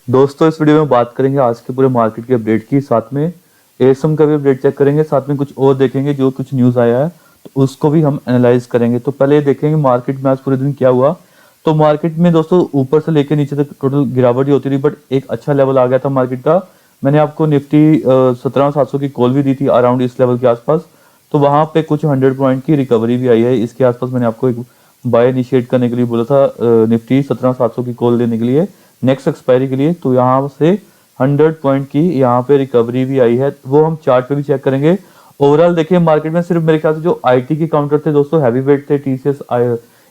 दोस्तों इस वीडियो में बात करेंगे आज के पूरे मार्केट के अपडेट की, साथ में एसएम का भी अपडेट चेक करेंगे, साथ में कुछ और देखेंगे जो कुछ न्यूज़ आया है तो उसको भी हम एनालाइज करेंगे। तो पहले देखेंगे मार्केट में आज पूरे दिन क्या हुआ। तो मार्केट में दोस्तों ऊपर से लेकर नीचे तक टोटल गिरावट ही होती रही, बट एक अच्छा लेवल आ गया था मार्केट का। मैंने आपको निफ्टी 17,700 की कॉल भी दी थी अराउंड इस लेवल के आसपास, तो वहां पे कुछ 100 पॉइंट की रिकवरी भी आई है। इसके आसपास मैंने आपको एक बाय इनिशिएट करने के लिए बोला था निफ्टी 17,700 की कॉल लेने के लिए नेक्स्ट एक्सपायरी के लिए। तो यहाँ से 100 पॉइंट की यहाँ पे रिकवरी भी आई है, वो हम चार्ट पे भी चेक करेंगे। ओवरऑल देखिए मार्केट में सिर्फ मेरे ख्याल से जो आईटी के काउंटर थे दोस्तों, हैवी वेट थे, टीसीएस,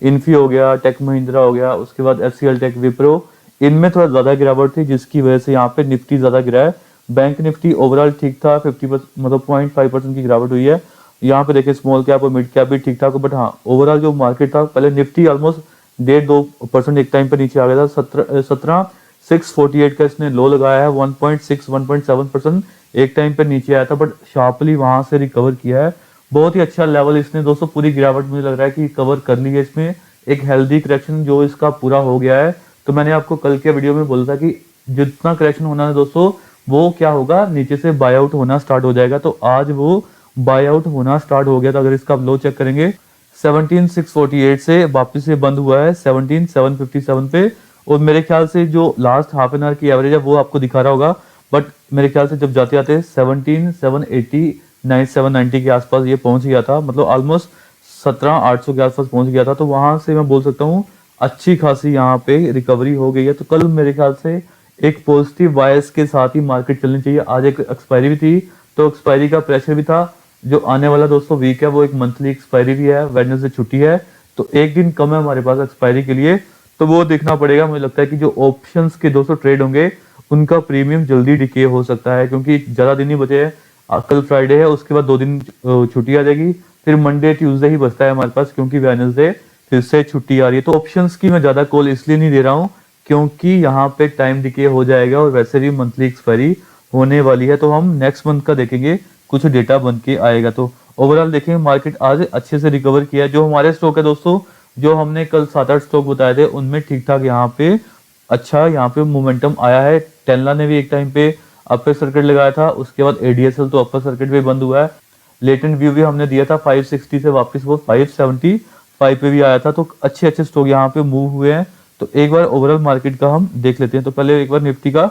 इन्फी हो गया, टेक महिंद्रा हो गया, उसके बाद एचसीएल टेक, विप्रो, इनमें थोड़ा ज्यादा गिरावट थी जिसकी वजह से यहाँ पे निफ्टी ज्यादा गिरा है। बैंक निफ्टी ओवरऑल ठीक था, 50% मतलब 0.5% की गिरावट हुई है। यहाँ पे देखिए स्मॉल कैप और मिड कैप भी ठीक ठाक, बट हाँ ओवरऑल जो मार्केट था, पहले निफ्टी ऑलमोस्ट 1.5-2% एक टाइम पे नीचे आ गया था। 17,648 का इसने लो लगाया है, 1.7% एक टाइम पे नीचे आया था, बट शार्पली वहां से रिकवर किया है। बहुत ही अच्छा लेवल इसने दोस्तों, पूरी गिरावट मुझे लग रहा है कि कवर कर ली है इसमें। एक हेल्दी करेक्शन जो इसका पूरा हो गया है। तो मैंने आपको कल के वीडियो में बोला था कि जितना करेक्शन होना है दोस्तों, वो क्या होगा, नीचे से बाय आउट होना स्टार्ट हो जाएगा। तो आज वो बाय आउट होना स्टार्ट हो गया था। अगर इसका आप लो चेक करेंगे 17,648 से वापस से बंद हुआ है 17,757 पे, और मेरे ख्याल से जो लास्ट हाफ एन आवर की एवरेज है वो आपको दिखा रहा होगा, बट मेरे ख्याल से जब जाते जाते 17,780 790 के आसपास ये पहुंच गया था, मतलब ऑलमोस्ट 17,800 के आसपास पहुंच गया था। तो वहां से मैं बोल सकता हूँ अच्छी खासी यहाँ पे रिकवरी हो गई है। तो कल मेरे ख्याल से एक पॉजिटिव बायस के साथ ही मार्केट चलनी चाहिए। आज एक एक्सपायरी भी थी, तो एक्सपायरी का प्रेशर भी था। जो आने वाला दोस्तों वीक है वो एक मंथली एक्सपायरी भी है, वेडनेसडे छुट्टी है, तो एक दिन कम है हमारे पास एक्सपायरी के लिए। तो वो देखना पड़ेगा। मुझे लगता है कि जो ऑप्शंस के दोस्तों ट्रेड होंगे उनका प्रीमियम जल्दी डिके हो सकता है, क्योंकि ज्यादा दिन ही बचे हैं। कल फ्राइडे है, उसके बाद 2 दिन छुट्टी आ जाएगी, फिर मंडे ट्यूसडे ही बचता है हमारे पास, क्योंकि वेडनेसडे फिर से छुट्टी आ रही है। तो ऑप्शंस की मैं ज्यादा कॉल इसलिए नहीं दे रहा हूँ क्योंकि यहाँ पे टाइम डिके हो जाएगा, और वैसे भी मंथली एक्सपायरी होने वाली है। तो हम नेक्स्ट मंथ का देखेंगे, कुछ डेटा बन के आएगा। तो ओवरऑल देखेंगे मार्केट आज अच्छे से रिकवर किया। जो हमारे स्टॉक है दोस्तों, जो हमने कल 7-8 स्टॉक बताए थे, उनमें ठीक ठाक यहाँ पे अच्छा यहाँ पे मोमेंटम आया है। टेल्ला ने भी एक टाइम पे अपर सर्किट लगाया था, उसके बाद एडीएसएल तो अपर सर्किट पे बंद हुआ है। लेटेंट व्यू भी हमने दिया था 560 से वापस वो 575 पे भी आया था। तो अच्छे अच्छे स्टॉक यहाँ पे मूव हुए हैं। तो एक बार ओवरऑल मार्केट का हम देख लेते हैं। तो पहले एक बार निफ्टी का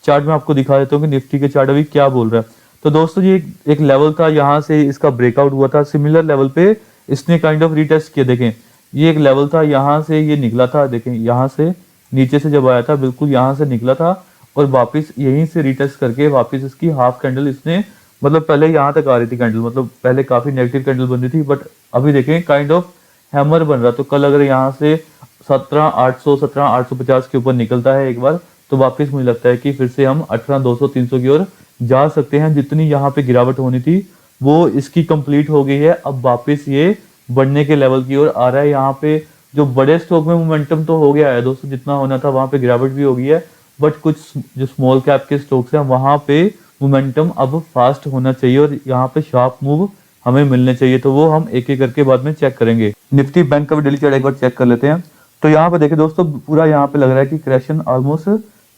चार्ट में आपको दिखा देता हूँ कि निफ्टी के चार्ट अभी क्या बोल रहा है। तो दोस्तों ये एक लेवल था, यहाँ से इसका ब्रेकआउट हुआ था, सिमिलर लेवल पे इसने काइंड ऑफ रीटेस्ट किया। देखें ये एक लेवल था, यहाँ से ये निकला था, देखें यहाँ से नीचे से जब आया था बिल्कुल यहाँ से निकला था, और वापस यहीं से रीटेस्ट करके वापस इसकी हाफ कैंडल इसने, मतलब पहले यहाँ तक आ रही थी कैंडल, मतलब पहले काफी नेगेटिव कैंडल बन रही थी, बट अभी देखें काइंड ऑफ हैमर बन रहा। तो कल अगर यहाँ से 17,800 17,850 के ऊपर निकलता है एक बार, तो वापस मुझे लगता है कि फिर से हम 18,200 300 की ओर जा सकते हैं। जितनी यहाँ पे गिरावट होनी थी वो इसकी कंप्लीट हो गई है। अब वापस ये बढ़ने के लेवल की ओर आ रहा है। यहाँ पे जो बड़े स्टॉक में मोमेंटम तो हो गया है दोस्तों, जितना होना था वहां पे गिरावट भी हो गई है, बट कुछ जो स्मॉल कैप के स्टॉक्स हैं वहां पे मोमेंटम अब फास्ट होना चाहिए, और यहाँ पे शार्प मूव हमें मिलने चाहिए। तो वो हम एक एक करके बाद में चेक करेंगे। निफ्टी बैंक का भी डेली चार्ट एक बार चेक कर लेते हैं। तो यहाँ पे देखिए दोस्तों, पूरा यहाँ पे लग रहा है कि करेक्शन ऑलमोस्ट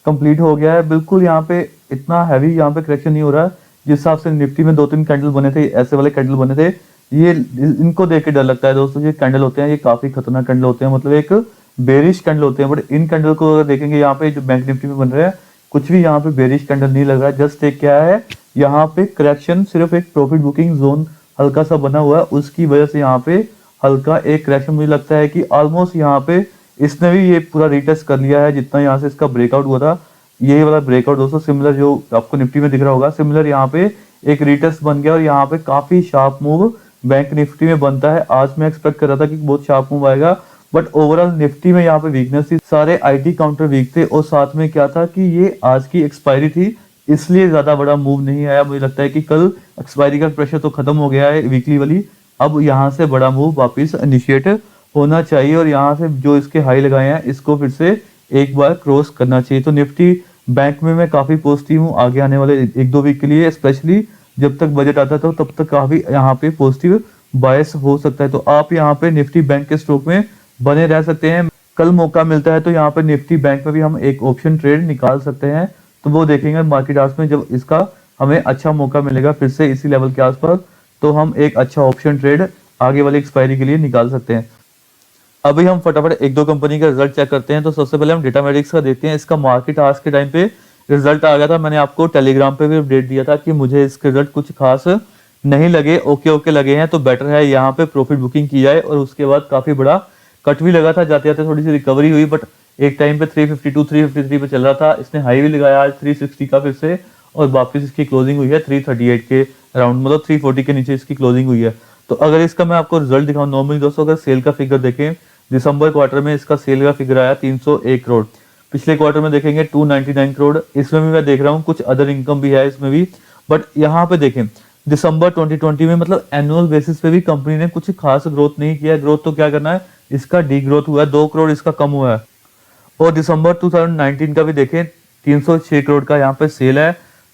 कंप्लीट हो गया है। बिल्कुल यहाँ पे इतना हैवी यहाँ पे करेक्शन नहीं हो रहा है। जिस हिसाब से निफ्टी में 2-3 कैंडल बने थे, ऐसे वाले कैंडल बने थे, ये इनको देख के डर लगता है दोस्तों। ये कैंडल होते हैं, ये काफी खतरनाक कैंडल होते हैं, मतलब एक बेरिश कैंडल होते हैं। बट इन कैंडल को अगर देखेंगे यहाँ पे जो बैंक निफ्टी में बन रहा है, कुछ भी यहाँ पे बेरिश कैंडल नहीं लग रहा है। जस्ट एक क्या है, यहाँ पे करेक्शन सिर्फ एक प्रॉफिट बुकिंग जोन हल्का सा बना हुआ है, उसकी वजह से यहाँ पे हल्का एक करेक्शन मुझे लगता है कि ऑलमोस्ट यहाँ पे इसने भी ये पूरा रिटेस्ट कर लिया है। जितना यहाँ से इसका ब्रेकआउट हुआ था, ये वाला ब्रेकआउट दोस्तों सिमिलर जो आपको निफ्टी में दिख रहा होगा, सिमिलर यहाँ पे एक रिटेस्ट बन गया, और यहाँ पे काफी शार्प मूव बैंक निफ्टी में बनता है। आज मैं एक्सपेक्ट कर रहा था कि बहुत शार्प मूव आएगा, बट ओवरऑल निफ्टी में यहाँ पे वीकनेस थी, सारे आईटी काउंटर वीक थे, और साथ में क्या था कि ये आज की एक्सपायरी थी, इसलिए ज्यादा बड़ा मूव नहीं आया। मुझे लगता है कि कल एक्सपायरी का प्रेशर तो खत्म हो गया है वीकली वाली, अब यहाँ से बड़ा मूव वापिस इनिशिएट होना चाहिए, और यहाँ से जो इसके हाई लगाए हैं इसको फिर से एक बार क्रॉस करना चाहिए। तो निफ्टी बैंक में मैं काफी पॉजिटिव हूँ आगे आने वाले 1-2 वीक के लिए, स्पेशली जब तक बजट आता है तब तक काफी यहाँ पे पॉजिटिव बायस हो सकता है। तो आप यहाँ पे निफ्टी बैंक के स्टॉक में बने रह सकते हैं। कल मौका मिलता है तो यहाँ पे निफ्टी बैंक में भी हम एक ऑप्शन ट्रेड निकाल सकते हैं। तो वो देखेंगे मार्केट आवर्स में, जब इसका हमें अच्छा मौका मिलेगा फिर से इसी लेवल के आसपास, तो हम एक अच्छा ऑप्शन ट्रेड आगे वाली एक्सपायरी के लिए निकाल सकते हैं। अभी हम फटाफट एक दो कंपनी का रिजल्ट चेक करते हैं। तो सबसे पहले हम डेटामेटिक्स का देखते हैं। इसका मार्केट आज के टाइम पे रिजल्ट आ गया था, मैंने आपको टेलीग्राम पे भी अपडेट दिया था कि मुझे इसके रिजल्ट कुछ खास नहीं लगे, ओके ओके लगे हैं, तो बेटर है यहाँ पे प्रॉफिट बुकिंग की जाए। और उसके बाद काफी बड़ा कट भी लगा था, जाते जाते थोड़ी सी रिकवरी हुई, बट एक टाइम पे 352 353 पे चल रहा था, इसने हाई भी लगाया आज 360 का फिर से, और वापस इसकी क्लोजिंग हुई है 338 के अराउंड, मतलब 340 के नीचे इसकी क्लोजिंग हुई है। तो अगर इसका मैं आपको रिजल्ट दिखाऊं, नॉर्मली दोस्तों अगर सेल का फिगर देखें, दिसंबर क्वार्टर में इसका सेल का फिगर आया 301 करोड़, पिछले क्वार्टर में देखेंगे 299 करोड़, इसमें भी मैं देख रहा हूँ कुछ अदर इनकम भी है इसमें भी। बट यहाँ पे देखें दिसंबर 2020 में, मतलब एनुअल बेसिस पे भी कंपनी ने कुछ खास ग्रोथ नहीं किया। ग्रोथ तो क्या करना है, इसका डी ग्रोथ हुआ है, 2 करोड़ इसका कम हुआ है। और दिसंबर 2019 का भी देखें 306 करोड़ का यहाँ पे सेल है।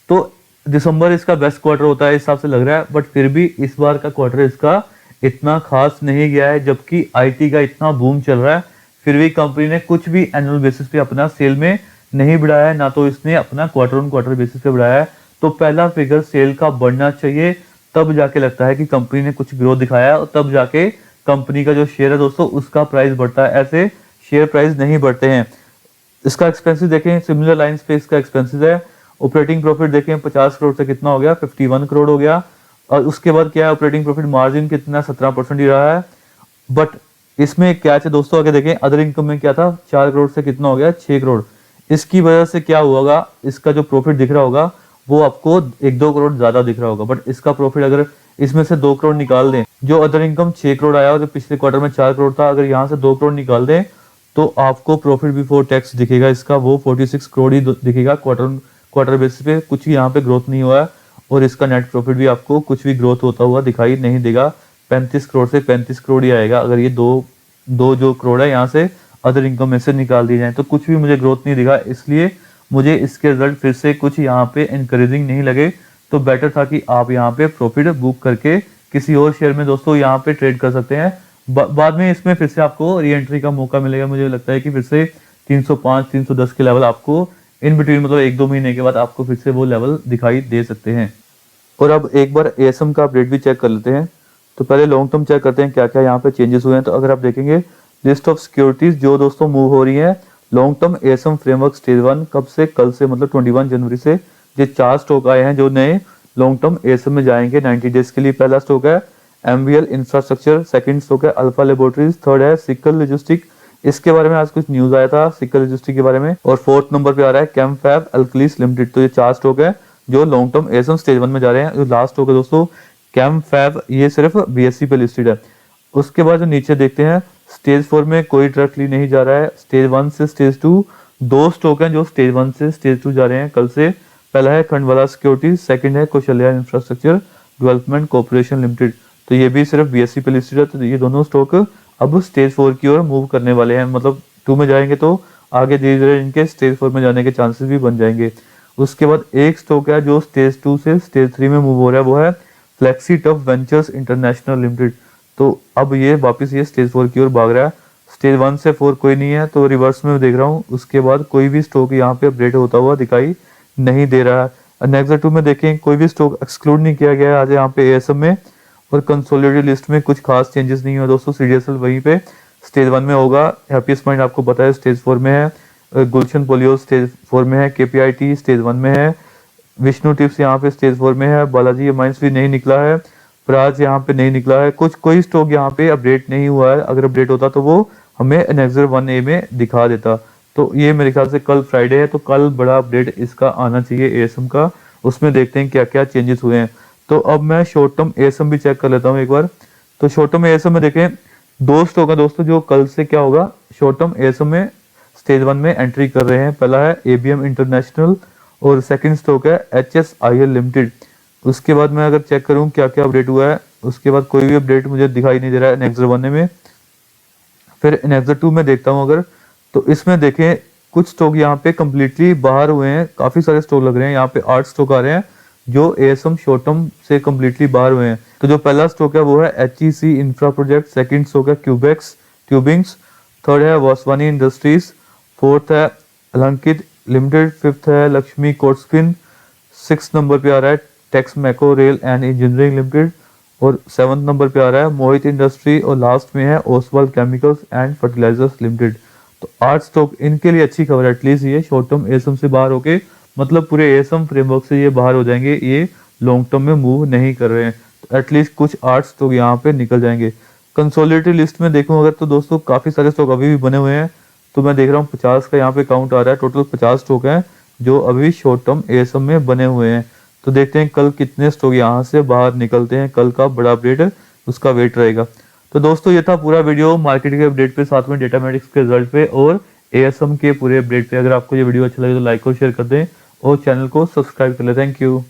तो दिसंबर इसका बेस्ट क्वार्टर होता है इस हिसाब से लग रहा है, बट फिर भी इस बार का क्वार्टर इसका इतना खास नहीं गया है, जबकि आईटी का इतना बूम चल रहा है, फिर भी कंपनी ने कुछ भी एनुअल बेसिस पे अपना सेल में नहीं बढ़ाया है, ना तो इसने अपना क्वार्टर ऑन क्वार्टर बेसिस पे बढ़ाया है। तो पहला फिगर सेल का बढ़ना चाहिए, तब जाके लगता है कि कंपनी ने कुछ ग्रोथ दिखाया, और तब जाके कंपनी का जो शेयर है दोस्तों उसका प्राइस बढ़ता है, ऐसे शेयर प्राइस नहीं बढ़ते हैं। इसका एक्सपेंसिस देखें, सिमिलर लाइंस पे इसका एक्सपेंसिस है। ऑपरेटिंग प्रॉफिट देखें 50 करोड़ से कितना हो गया, 51 करोड़ हो गया। और उसके बाद क्या है, ऑपरेटिंग प्रॉफिट मार्जिन कितना 17% ही रहा है। बट इसमें क्या है दोस्तों, आगे देखें अदर इनकम में क्या था, 4 करोड़ से कितना हो गया 6 करोड़। इसकी वजह से क्या हुआ, इसका जो प्रॉफिट दिख रहा होगा वो आपको 1-2 करोड़ ज्यादा दिख रहा होगा। बट इसका प्रॉफिट अगर इसमें से 2 करोड़ निकाल दें, जो अदर इनकम 6 करोड़ आया और जो पिछले क्वार्टर में 4 करोड़ था, अगर यहाँ से 2 करोड़ निकाल दें तो आपको प्रॉफिट बिफोर टैक्स दिखेगा इसका, वो 46 करोड़ ही दिखेगा क्वार्टर बेसिस पे। कुछ यहाँ पे ग्रोथ नहीं हुआ है, और इसका नेट प्रॉफिट भी आपको कुछ भी ग्रोथ होता हुआ दिखाई नहीं देगा। 35 करोड़ से 35 करोड़ ही आएगा, अगर ये दो जो करोड़ है यहाँ से अदर इनकम में से निकाल दिए जाए, तो कुछ भी मुझे ग्रोथ नहीं दिखा। इसलिए मुझे इसके रिजल्ट फिर से कुछ यहाँ पे इनकरेजिंग नहीं लगे। तो बेटर था कि आप यहाँ पे प्रॉफिट बुक करके किसी और शेयर में दोस्तों यहाँ पे ट्रेड कर सकते हैं। बाद में इसमें फिर से आपको री एंट्री का मौका मिलेगा। मुझे लगता है कि फिर से 305 310 के लेवल आपको इन बिटवीन, मतलब 1-2 महीने के बाद आपको फिर से वो लेवल दिखाई दे सकते हैं। और अब एक बार एएसएम का अपडेट भी चेक कर लेते हैं। तो पहले लॉन्ग टर्म चेक करते हैं क्या क्या यहाँ पे चेंजेस हुए हैं। तो अगर आप देखेंगे लिस्ट ऑफ सिक्योरिटीज जो दोस्तों मूव हो रही है long term ASM framework stage 1, कब से, कल से, मतलब 21 जनवरी से ये 4 स्टॉक आए हैं जो नए लॉन्ग टर्म एएसएम में जाएंगे 90 डेज के लिए। पहला स्टॉक है एमवीएल इंफ्रास्ट्रक्चर, सेकंड स्टॉक है अल्फा लेबोरेटरीज, थर्ड है सिकल लॉजिस्टिक, इसके बारे में आज कुछ न्यूज आया था सिकल लॉजिस्टिक के बारे में, और फोर्थ नंबर पे आ रहा है कैमफैब अल्कलीस लिमिटेड। तो ये 4 स्टॉक है जो लॉन्ग टर्म एएसएम स्टेज 1 में जा रहे हैं। जो लास्ट स्टॉक है दोस्तों कैमफैब, ये सिर्फ बीएससी पे लिस्टेड है। उसके बाद जो नीचे देखते हैं स्टेज 4 में कोई डायरेक्टली नहीं जा रहा है, स्टेज 1 से स्टेज 2 2 स्टॉक हैं जो स्टेज 1 से स्टेज 2 जा रहे हैं कल से। पहला है खंडवाला सिक्योरिटी, सेकंड है Kaushalya infrastructure development corporation limited. तो ये भी सिर्फ बीएससी पे लिस्टेड है। तो ये दोनों स्टॉक अब स्टेज 4 की ओर मूव करने वाले हैं, मतलब 2 में जाएंगे तो आगे धीरे धीरे इनके स्टेज 4 में जाने के चांसेस भी बन जाएंगे। उसके बाद एक स्टॉक है जो स्टेज 2 से स्टेज 3 में मूव हो रहा है, वो है flexi tough ventures international limited. तो अब ये वापस ये स्टेज 4 की ओर भाग रहा है। स्टेज 1 से 4 कोई नहीं है, तो रिवर्स में देख रहा हूँ। उसके बाद कोई भी स्टॉक यहाँ पे अपडेट होता हुआ दिखाई नहीं दे रहा है। नेक्स्ट 2 में देखें कोई भी स्टॉक एक्सक्लूड नहीं किया गया है आज यहाँ पे एएसएम में, और कंसोलिडेटेड लिस्ट में कुछ खास चेंजेस नहीं हुआ दोस्तों। सीडीएसएल वहीं पे स्टेज 1 में होगा, हैप्पीएस्ट पॉइंट आपको पता है स्टेज 4 में है, गुलशन पोलियो स्टेज 4 में है, केपीआईटी स्टेज 1 में है, विष्णु टिप्स यहाँ पे स्टेज 4 में है, बालाजी माइंस भी नहीं निकला है, प्राज यहाँ पे नहीं निकला है। कोई स्टॉक यहाँ पे अपडेट नहीं हुआ है, अगर अपडेट होता तो वो हमें एनेक्सर 1A में दिखा देता। तो ये मेरे ख्याल से कल फ्राइडे है, तो कल बड़ा अपडेट इसका आना चाहिए एएसएम का, उसमें देखते हैं क्या क्या चेंजेस हुए हैं। तो अब मैं शॉर्ट टर्म एएसएम भी चेक कर लेता हूँ एक बार। तो शॉर्ट टर्म एएसएम में देखें 2 स्टॉक है दोस्तों जो कल से क्या होगा शॉर्ट टर्म एएसएम में स्टेज 1 में एंट्री कर रहे हैं। पहला है एबीएम इंटरनेशनल और सेकंड स्टॉक है एचएसआईएल लिमिटेड। उसके बाद मैं अगर चेक करूं क्या क्या अपडेट हुआ है, उसके बाद कोई भी अपडेट मुझे दिखाई नहीं दे रहा है एनेक्सर 1 में। फिर एनेक्सर 2 में देखता हूं अगर, तो इसमें देखें कुछ स्टॉक यहाँ पे कंप्लीटली बाहर हुए हैं, काफी सारे स्टॉक लग रहे हैं यहाँ पे 8 स्टॉक आ रहे हैं जो एएसएम शॉर्ट टर्म से कंप्लीटली बाहर हुए हैं। तो जो पहला स्टॉक है वो है HEC infra project, second stock है क्यूबेक्स ट्यूबिंग्स, थर्ड है वासवानी इंडस्ट्रीज, फोर्थ है अलंकित लिमिटेड, फिफ्थ है लक्ष्मी कोटस्पिन, सिक्स नंबर पे आ रहा है Texmaco rail and engineering limited, और सेवंथ नंबर पे आ रहा है मोहित इंडस्ट्री, और लास्ट में है Oswal Chemicals and Fertilizers Limited. तो 8 स्टॉक इनके लिए अच्छी खबर है, एटलीस्ट ये शॉर्ट टर्म एसएम से बाहर होके, मतलब पूरे एसएम फ्रेमवर्क से ये बाहर हो जाएंगे, ये लॉन्ग टर्म में मूव नहीं कर रहे हैं, तो एटलीस्ट कुछ 8 स्टॉक यहाँ पे निकल जाएंगे। कंसोलिडेटेड लिस्ट में देखूं अगर तो दोस्तों काफी सारे स्टॉक अभी भी बने हुए हैं, तो मैं देख रहा हूँ 50 का यहाँ पे काउंट आ रहा है, टोटल 50 स्टॉक हैं जो अभी शॉर्ट टर्म एएसएम में बने हुए हैं। तो देखते हैं कल कितने स्टॉक यहाँ से बाहर निकलते हैं, कल का बड़ा अपडेट उसका वेट रहेगा। तो दोस्तों ये था पूरा वीडियो मार्केट के अपडेट पे, साथ में डेटामेटिक्स के रिजल्ट पे और एएसएम के पूरे अपडेट पे। अगर आपको ये वीडियो अच्छा लगे तो लाइक और शेयर कर दें और चैनल को सब्सक्राइब कर लें। Thank you.